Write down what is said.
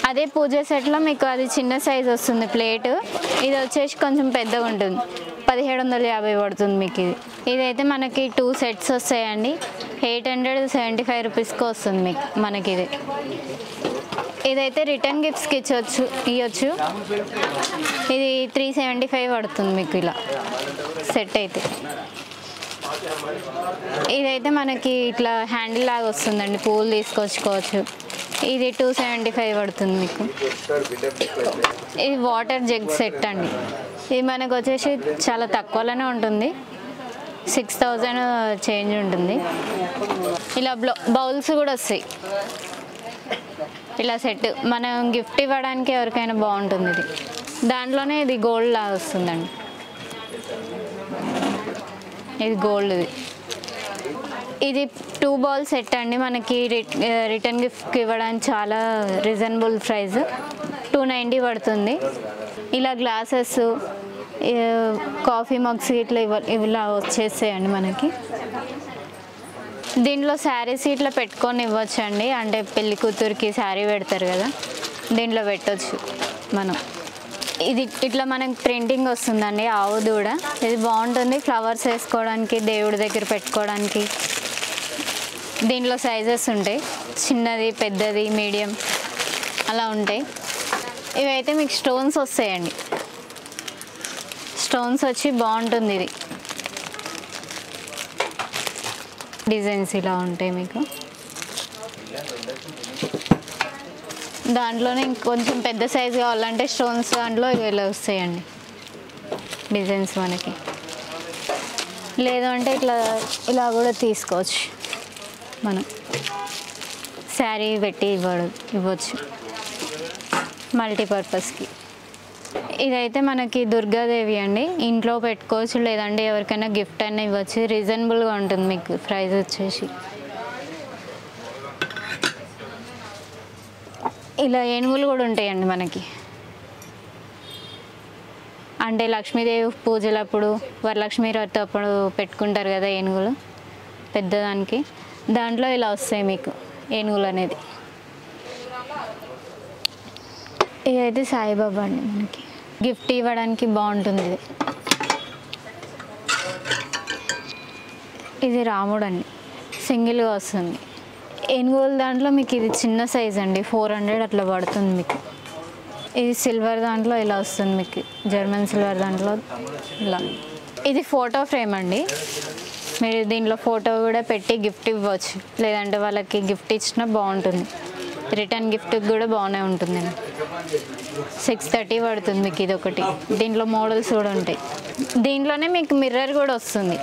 అదే పూజ సెట్లో మీకు అది చిన్న సైజ్ వస్తుంది ప్లేట్. ఇది వచ్చేసి కొంచెం పెద్దగా ఉంటుంది, 1750 పడుతుంది మీకు. ఇదైతే మనకి 2 సెట్స్ వస్తాయండి, 875 రూపీస్కి వస్తుంది మీకు మనకి ఇది. ఇదైతే రిటర్న్ గిఫ్ట్స్కి ఇవ్వచ్చు. ఇది 375 పడుతుంది మీకు ఇలా సెట్ అయితే. ఇదైతే మనకి ఇట్లా హ్యాండిల్ లాగా వస్తుందండి, పూలు తీసుకొచ్చుకోవచ్చు. ఇది 275 పడుతుంది మీకు. ఇది వాటర్ జగ్ సెట్ అండి. ఇది మనకు వచ్చేసి చాలా తక్కువలోనే ఉంటుంది, 6000 చేంజ్ ఉంటుంది. ఇలా బౌల్స్ కూడా వస్తాయి ఇలా సెట్. మనం గిఫ్ట్ ఇవ్వడానికి ఎవరికైనా బాగుంటుంది ఇది. దాంట్లోనే ఇది గోల్డ్ లాగా వస్తుందండి, ఇది గోల్డ్. ఇది 2 బౌల్ సెట్ అండి. మనకి రిటర్న్ గిఫ్ట్కి ఇవ్వడానికి చాలా రీజనబుల్ ప్రైస్, 290 పడుతుంది. ఇలా గ్లాసెస్, కాఫీ మగ్స్ ఇట్లా ఇలా వచ్చేస్తాయండి మనకి. దీంట్లో శారీస్ ఇట్లా పెట్టుకొని ఇవ్వచ్చు అండి, అంటే పెళ్లి కూతురికి శారీ పెడతారు కదా, దీంట్లో పెట్టవచ్చు మనం. ఇది ఇట్లా మనకి ప్రింటింగ్ వస్తుందండి, ఆవు దూడ. ఇది బాగుంటుంది, ఫ్లవర్స్ వేసుకోవడానికి, దేవుడి దగ్గర పెట్టుకోవడానికి. దీంట్లో సైజెస్ ఉంటాయి, చిన్నది, పెద్దది, మీడియం అలా ఉంటాయి. ఇవైతే మీకు స్టోన్స్ వస్తాయండి, స్టోన్స్ వచ్చి బాగుంటుంది. ఇది డిజైన్స్ ఇలా ఉంటాయి మీకు. దాంట్లోనే ఇంకొంచెం పెద్ద సైజ్ కావాలంటే స్టోన్స్ దాంట్లో ఇలా వస్తాయండి డిజైన్స్ మనకి. లేదు అంటే ఇలా కూడా తీసుకోవచ్చు, మనం శారీ పెట్టి ఇవ్వచ్చు మల్టీపర్పస్కి. ఇదైతే మనకి దుర్గాదేవి అండి, ఇంట్లో పెట్టుకోవచ్చు, లేదంటే ఎవరికైనా గిఫ్ట్ అయినా ఇవ్వచ్చు. రీజనబుల్గా ఉంటుంది మీకు ప్రైస్ వచ్చేసి. ఇలా ఏనుగులు కూడా ఉంటాయండి మనకి, అంటే లక్ష్మీదేవి పూజలప్పుడు, వరలక్ష్మీ వ్రతం అప్పుడు పెట్టుకుంటారు కదా ఏనుగులు పెద్దదానికి, దాంట్లో ఇలా వస్తాయి మీకు ఏనుగులు అనేది. ఇదైతే సాయిబాబా అండి, మనకి గిఫ్ట్ ఇవ్వడానికి బాగుంటుంది ఇది. ఇది రాముడు అండి, సింగిల్గా వస్తుంది. ఏనుగుల దాంట్లో మీకు ఇది చిన్న సైజ్ అండి, 400 అట్లా పడుతుంది మీకు. ఇది సిల్వర్ దాంట్లో ఇలా వస్తుంది మీకు, జర్మన్ సిల్వర్ దాంట్లో ఇలా. ఇది ఫోటో ఫ్రేమ్ అండి, మీరు దీంట్లో ఫోటో కూడా పెట్టి గిఫ్ట్ ఇవ్వచ్చు, లేదంటే వాళ్ళకి గిఫ్ట్ ఇచ్చినా బాగుంటుంది. రిటర్న్ గిఫ్ట్కి కూడా బాగానే ఉంటుందండి. 630 పడుతుంది మీకు ఇది ఒకటి. దీంట్లో మోడల్స్ కూడా ఉంటాయి. దీంట్లోనే మీకు మిర్రర్ కూడా వస్తుంది.